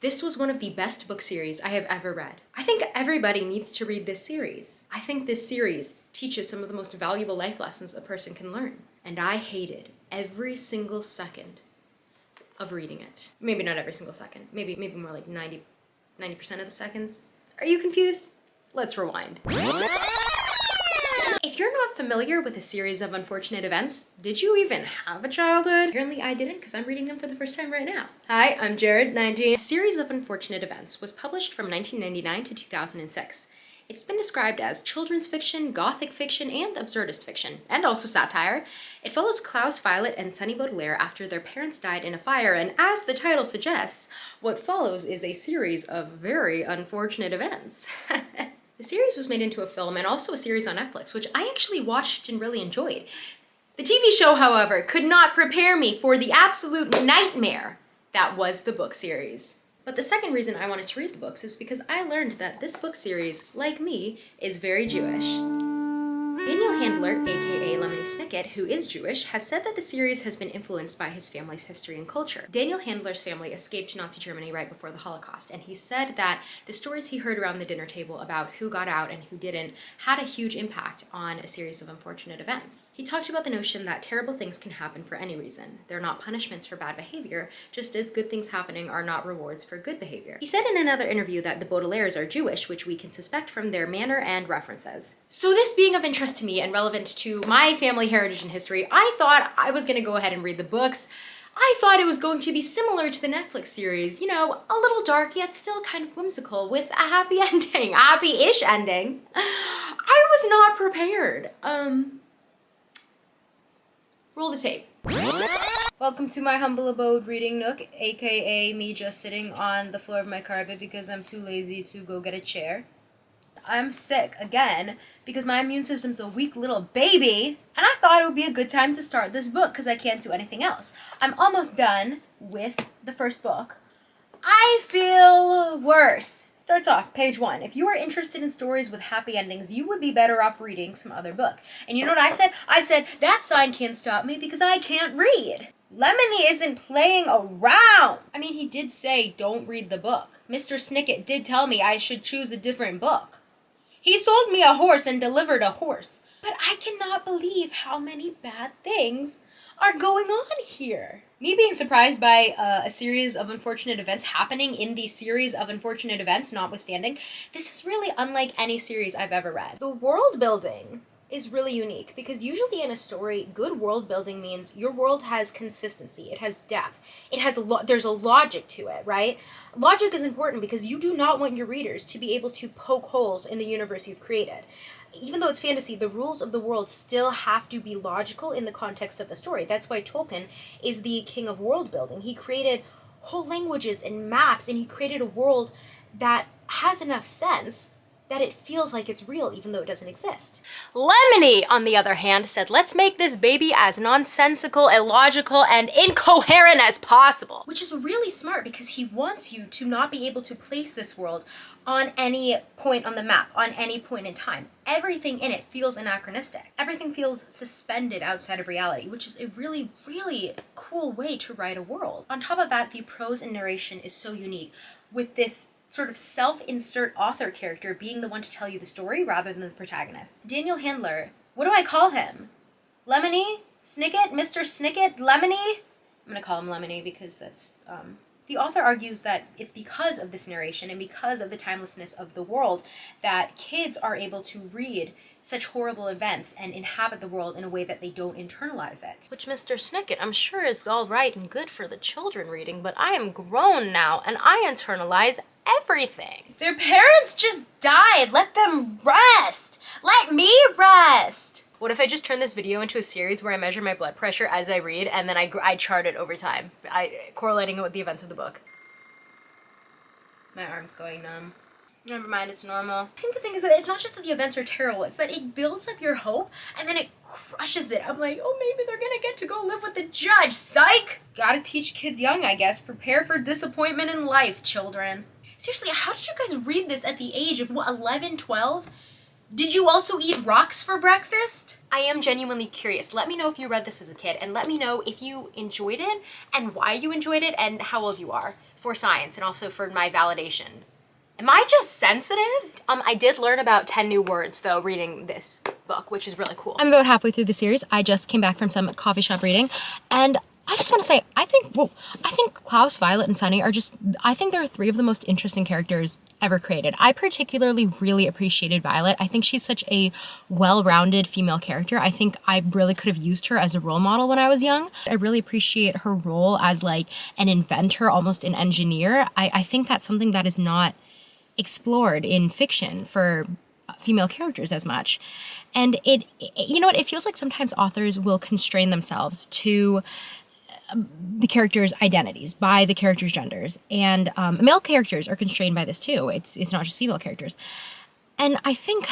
This was one of the best book series I have ever read. I think everybody needs to read this series. I think this series teaches some of the most valuable life lessons a person can learn. And I hated every single second of reading it. Maybe not every single second. Maybe more like 90% of the seconds. Are you confused? Let's rewind. If you're not familiar with a series of unfortunate events, did you even have a childhood? Apparently I didn't, because I'm reading them for the first time right now. Hi, I'm Jared, 19. A series of unfortunate events was published from 1999 to 2006. It's been described as children's fiction, gothic fiction, and absurdist fiction, and also satire. It follows Klaus Violet and Sunny Baudelaire after their parents died in a fire, and as the title suggests, what follows is a series of very unfortunate events. The series was made into a film and also a series on Netflix, which I actually watched and really enjoyed. The TV show, however, could not prepare me for the absolute nightmare that was the book series. But the second reason I wanted to read the books is because I learned that this book series, like me, is very Jewish. Daniel Handler, aka Lemony Snicket, who is Jewish, has said that the series has been influenced by his family's history and culture. Daniel Handler's family escaped Nazi Germany right before the Holocaust, and he said that the stories he heard around the dinner table about who got out and who didn't had a huge impact on a series of unfortunate events. He talked about the notion that terrible things can happen for any reason. They're not punishments for bad behavior, just as good things happening are not rewards for good behavior. He said in another interview that the Baudelaires are Jewish, which we can suspect from their manner and references. So this being of interest to me and relevant to my family heritage and history, I thought I was gonna go ahead and read the books. I thought it was going to be similar to the Netflix series, you know, a little dark yet still kind of whimsical with a happy ending, a happy-ish ending. I was not prepared. Roll the tape. Welcome to my humble abode reading nook, aka me just sitting on the floor of my carpet because I'm too lazy to go get a chair. I'm sick again because my immune system's a weak little baby, and I thought it would be a good time to start this book because I can't do anything else. I'm almost done with the first book. I feel worse. Starts off, page 1. If you are interested in stories with happy endings, you would be better off reading some other book. And you know what I said? I said, that sign can't stop me because I can't read. Lemony isn't playing around. I mean, he did say don't read the book. Mr. Snicket did tell me I should choose a different book. He sold me a horse and delivered a horse. But I cannot believe how many bad things are going on here. Me being surprised by a series of unfortunate events happening in the series of unfortunate events notwithstanding, this is really unlike any series I've ever read. The world building is really unique because usually in a story, good world building means your world has consistency, it has depth, it has there's a logic to it, right? Logic is important because you do not want your readers to be able to poke holes in the universe you've created. Even though it's fantasy, the rules of the world still have to be logical in the context of the story. That's why Tolkien is the king of world building. He created whole languages and maps, and he created a world that has enough sense that it feels like it's real even though it doesn't exist. Lemony, on the other hand, said, let's make this baby as nonsensical, illogical, and incoherent as possible. Which is really smart because he wants you to not be able to place this world on any point on the map, on any point in time. Everything in it feels anachronistic. Everything feels suspended outside of reality, which is a really, really cool way to write a world. On top of that, the prose and narration is so unique with this sort of self-insert author character being the one to tell you the story rather than the protagonist. Daniel Handler, what do I call him? Lemony? Snicket? Mr. Snicket? Lemony? I'm gonna call him Lemony because that's, The author argues that it's because of this narration and because of the timelessness of the world that kids are able to read such horrible events and inhabit the world in a way that they don't internalize it. Which Mr. Snicket, I'm sure is all right and good for the children reading, but I am grown now and I internalize everything. Their parents just died. Let them rest. Let me rest. What if I just turn this video into a series where I measure my blood pressure as I read and then I chart it over time, correlating it with the events of the book? My arm's going numb. Never mind, it's normal. I think the thing is that it's not just that the events are terrible, it's that it builds up your hope and then it crushes it. I'm like, oh, maybe they're gonna get to go live with the judge, psych! Gotta teach kids young, I guess. Prepare for disappointment in life, children. Seriously, how did you guys read this at the age of, what, 11, 12? Did you also eat rocks for breakfast? I am genuinely curious. Let me know if you read this as a kid and let me know if you enjoyed it and why you enjoyed it and how old you are. for science and also for my validation. Am I just sensitive? I did learn about 10 new words though reading this book, which is really cool. I'm about halfway through the series. I just came back from some coffee shop reading, and I just want to say, I think Klaus, Violet, and Sunny are I think they're three of the most interesting characters ever created. I particularly really appreciated Violet. I think she's such a well-rounded female character. I think I really could have used her as a role model when I was young. I really appreciate her role as like an inventor, almost an engineer. I think that's something that is not explored in fiction for female characters as much. And it feels like sometimes authors will constrain themselves to the characters' identities by the characters' genders, and male characters are constrained by this too. It's not just female characters, and I think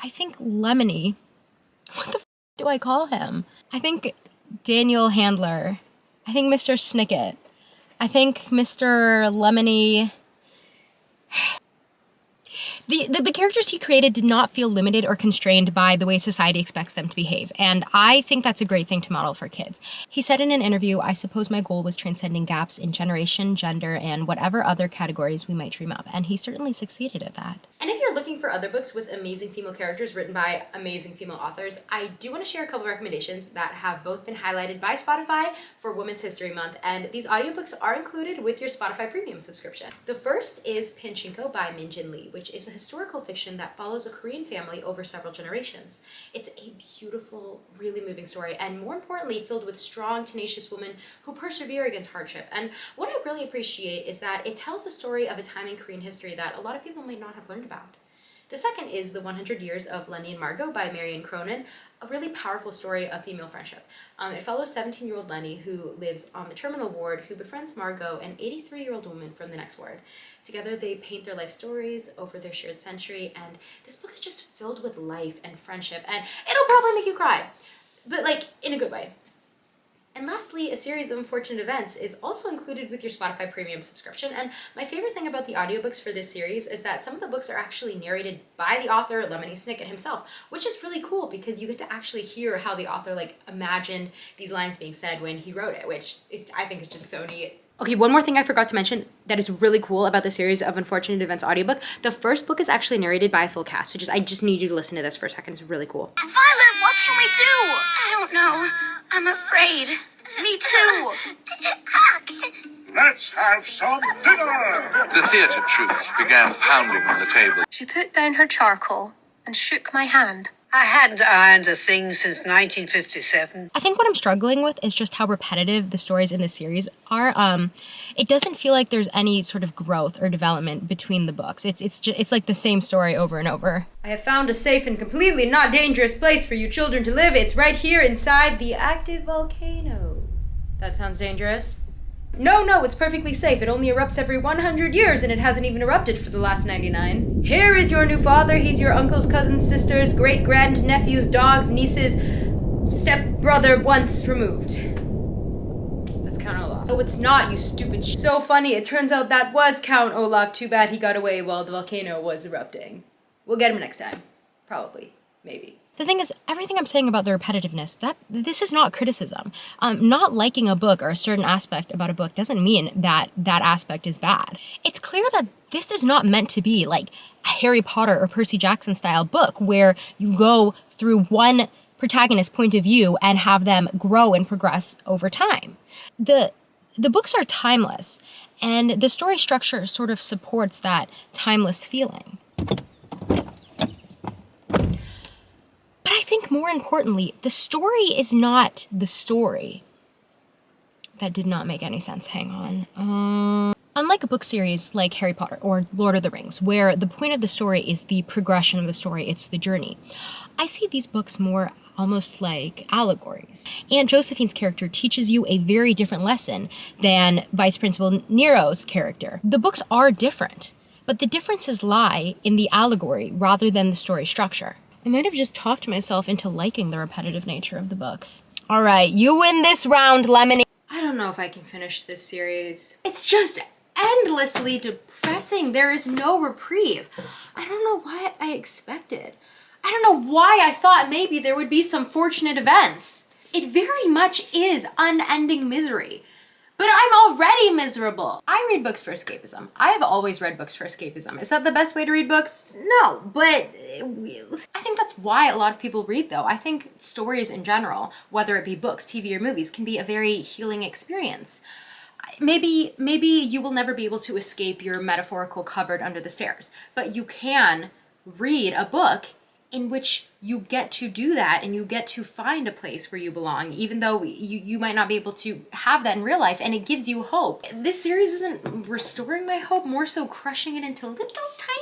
Lemony, what the do I call him? I think Daniel Handler. I think Mr. Snicket. I think Mr. Lemony. The characters he created did not feel limited or constrained by the way society expects them to behave, and I think that's a great thing to model for kids. He said in an interview, "I suppose my goal was transcending gaps in generation, gender, and whatever other categories we might dream up," and he certainly succeeded at that. And if you're looking for other books with amazing female characters written by amazing female authors, I do want to share a couple of recommendations that have both been highlighted by Spotify for Women's History Month, and these audiobooks are included with your Spotify Premium subscription. The first is Pachinko by Min Jin Lee, which is a historical fiction that follows a Korean family over several generations. It's a beautiful, really moving story, and more importantly, filled with strong, tenacious women who persevere against hardship. And what I really appreciate is that it tells the story of a time in Korean history that a lot of people might not have learned about. The second is The 100 Years of Lenni and Margot by Marianne Cronin, a really powerful story of female friendship. It follows 17-year-old Lenni, who lives on the terminal ward, who befriends Margot, an 83-year-old woman from the next ward. Together they paint their life stories over their shared century, and this book is just filled with life and friendship, and it'll probably make you cry, but like in a good way. And lastly, A Series of Unfortunate Events is also included with your Spotify Premium subscription, and my favorite thing about the audiobooks for this series is that some of the books are actually narrated by the author, Lemony Snicket himself, which is really cool because you get to actually hear how the author imagined these lines being said when he wrote it, which I think is just so neat. Okay, one more thing I forgot to mention that is really cool about the Series of Unfortunate Events audiobook. The first book is actually narrated by a full cast, so I just need you to listen to this for a second. It's really cool. Violet, what can we do? I don't know. I'm afraid. Me too. Let's have some dinner! The theatre troupe began pounding on the table. She put down her charcoal and shook my hand. I hadn't ironed a thing since 1957. I think what I'm struggling with is just how repetitive the stories in the series are. It doesn't feel like there's any sort of growth or development between the books. It's like the same story over and over. I have found a safe and completely not dangerous place for you children to live. It's right here inside the active volcano. That sounds dangerous. No, it's perfectly safe. It only erupts every 100 years, and it hasn't even erupted for the last 99. Here is your new father. He's your uncle's, cousin's, sister's, great-grand-nephew's, dog's, niece's, step-brother once removed. That's Count Olaf. Oh, it's not, you stupid So funny, it turns out that was Count Olaf. Too bad he got away while the volcano was erupting. We'll get him next time. Probably. Maybe. The thing is, everything I'm saying about the repetitiveness, this is not criticism. Not liking a book or a certain aspect about a book doesn't mean that that aspect is bad. It's clear that this is not meant to be like a Harry Potter or Percy Jackson style book where you go through one protagonist's point of view and have them grow and progress over time. The books are timeless, and the story structure sort of supports that timeless feeling. But I think more importantly, the story is not the story. That did not make any sense. Hang on. Unlike a book series like Harry Potter or Lord of the Rings, where the point of the story is the progression of the story, it's the journey, I see these books more almost like allegories. Aunt Josephine's character teaches you a very different lesson than Vice Principal Nero's character. The books are different, but the differences lie in the allegory rather than the story structure. I might have just talked myself into liking the repetitive nature of the books. All right, you win this round, Lemony. I don't know if I can finish this series. It's just endlessly depressing. There is no reprieve. I don't know what I expected. I don't know why I thought maybe there would be some fortunate events. It very much is unending misery. But I'm already miserable. I read books for escapism. I have always read books for escapism. Is that the best way to read books? No, but I think that's why a lot of people read though. I think stories in general, whether it be books, TV, or movies, can be a very healing experience. Maybe you will never be able to escape your metaphorical cupboard under the stairs, but you can read a book in which you get to do that and you get to find a place where you belong, even though you might not be able to have that in real life, and it gives you hope. This series isn't restoring my hope, more so crushing it into little tiny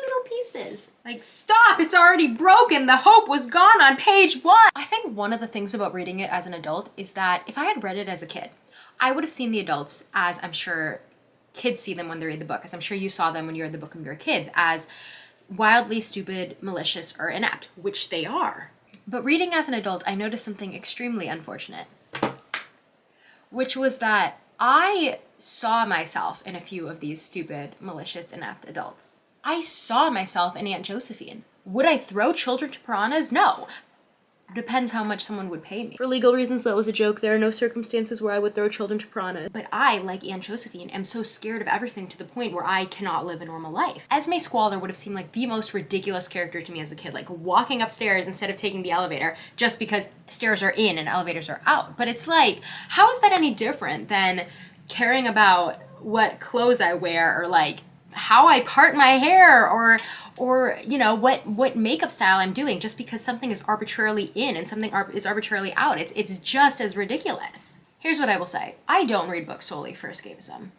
little pieces. Like, stop, it's already broken. The hope was gone on page 1. I think one of the things about reading it as an adult is that if I had read it as a kid, I would have seen the adults as I'm sure kids see them when they read the book, as I'm sure you saw them when you read the book when you were kids, as wildly stupid, malicious, or inept, which they are. But reading as an adult, I noticed something extremely unfortunate, which was that I saw myself in a few of these stupid, malicious, inept adults. I saw myself in Aunt Josephine. Would I throw children to piranhas? No. Depends how much someone would pay me. For legal reasons, that was a joke. There are no circumstances where I would throw children to piranha. But I, like Aunt Josephine, am so scared of everything to the point where I cannot live a normal life. Esme Squalor would have seemed like the most ridiculous character to me as a kid, like walking upstairs instead of taking the elevator just because stairs are in and elevators are out. But it's like, how is that any different than caring about what clothes I wear, or like how I part my hair, or you know, what makeup style I'm doing, just because something is arbitrarily in and something is arbitrarily out. It's just as ridiculous. Here's what I will say. I don't read books solely for escapism.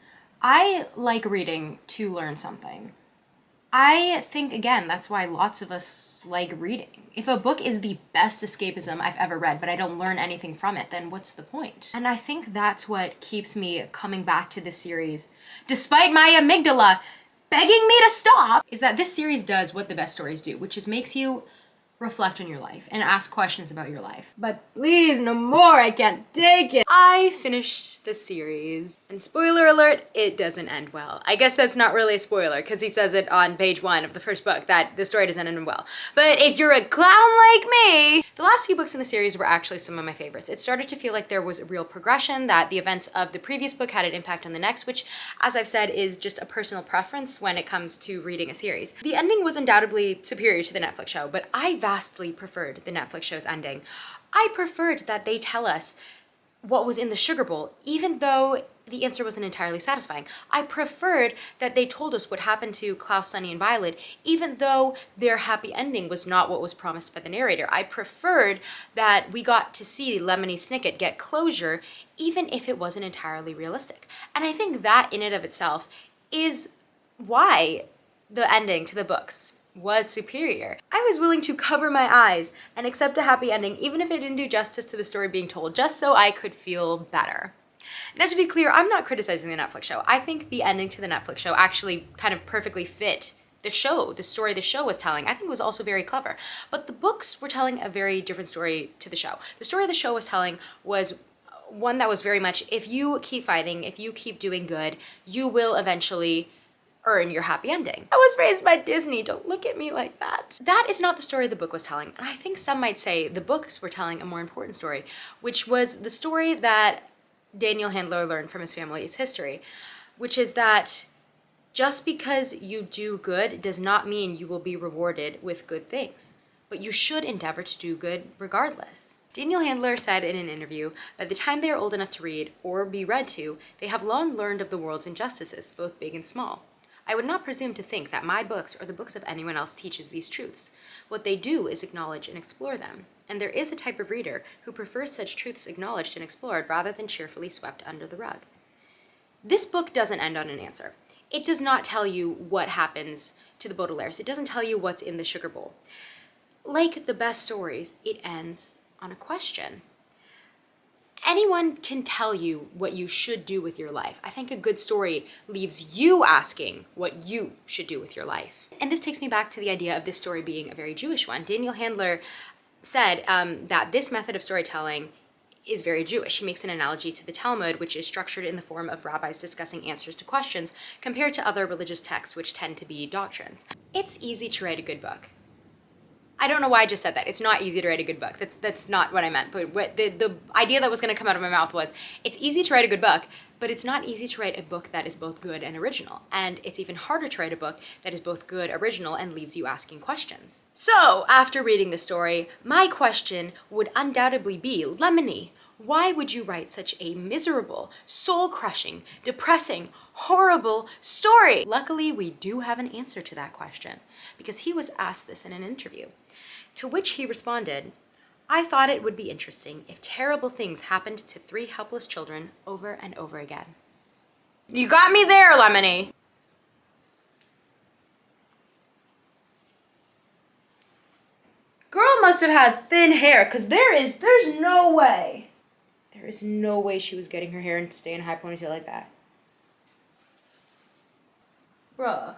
I like reading to learn something. I think, again, that's why lots of us like reading. If a book is the best escapism I've ever read, but I don't learn anything from it, then what's the point? And I think that's what keeps me coming back to this series, despite my amygdala begging me to stop, is that this series does what the best stories do, which is makes you reflect on your life and ask questions about your life. But please, no more, I can't take it. I finished the series, and spoiler alert, it doesn't end well. I guess that's not really a spoiler, because he says it on page 1 of the first book, that the story doesn't end well. But if you're a clown like me, the last few books in the series were actually some of my favorites. It started to feel like there was a real progression, that the events of the previous book had an impact on the next, which, as I've said, is just a personal preference when it comes to reading a series. The ending was undoubtedly superior to the Netflix show, but I vastly preferred the Netflix show's ending. I preferred that they tell us what was in the sugar bowl, even though the answer wasn't entirely satisfying. I preferred that they told us what happened to Klaus, Sunny, and Violet, even though their happy ending was not what was promised by the narrator. I preferred that we got to see Lemony Snicket get closure, even if it wasn't entirely realistic. And I think that in and of itself is why the ending to the books was superior. I was willing to cover my eyes and accept a happy ending, even if it didn't do justice to the story being told, just so I could feel better. Now, to be clear, I'm not criticizing the Netflix show. I think the ending to the Netflix show actually kind of perfectly fit the show, the story the show was telling. I think it was also very clever. But the books were telling a very different story to the show. The story the show was telling was one that was very much, if you keep fighting, if you keep doing good, you will eventually earn your happy ending. I was raised by Disney, don't look at me like that. That is not the story the book was telling, and I think some might say the books were telling a more important story, which was the story that Daniel Handler learned from his family's history, which is that just because you do good does not mean you will be rewarded with good things, but you should endeavor to do good regardless. Daniel Handler said in an interview, by the time they are old enough to read or be read to, they have long learned of the world's injustices, both big and small. I would not presume to think that my books or the books of anyone else teaches these truths. What they do is acknowledge and explore them. And there is a type of reader who prefers such truths acknowledged and explored rather than cheerfully swept under the rug. This book doesn't end on an answer. It does not tell you what happens to the Baudelaires. It doesn't tell you what's in the sugar bowl. Like the best stories, it ends on a question. Anyone can tell you what you should do with your life. I think a good story leaves you asking what you should do with your life. And this takes me back to the idea of this story being a very Jewish one. Daniel Handler said that this method of storytelling is very Jewish. He makes an analogy to the Talmud, which is structured in the form of rabbis discussing answers to questions, compared to other religious texts, which tend to be doctrines. It's easy to write a good book. I don't know why I just said that. It's not easy to write a good book. That's not what I meant. But what the idea that was going to come out of my mouth was, it's easy to write a good book. But it's not easy to write a book that is both good and original, and it's even harder to write a book that is both good, original, and leaves you asking questions. So, after reading the story, my question would undoubtedly be, Lemony, why would you write such a miserable, soul-crushing, depressing, horrible story? Luckily, we do have an answer to that question, because he was asked this in an interview, to which he responded, I thought it would be interesting if terrible things happened to 3 helpless children over and over again. You got me there, Lemony! Girl must have had thin hair, because there's no way. There is no way she was getting her hair to stay in a high ponytail like that. Bruh.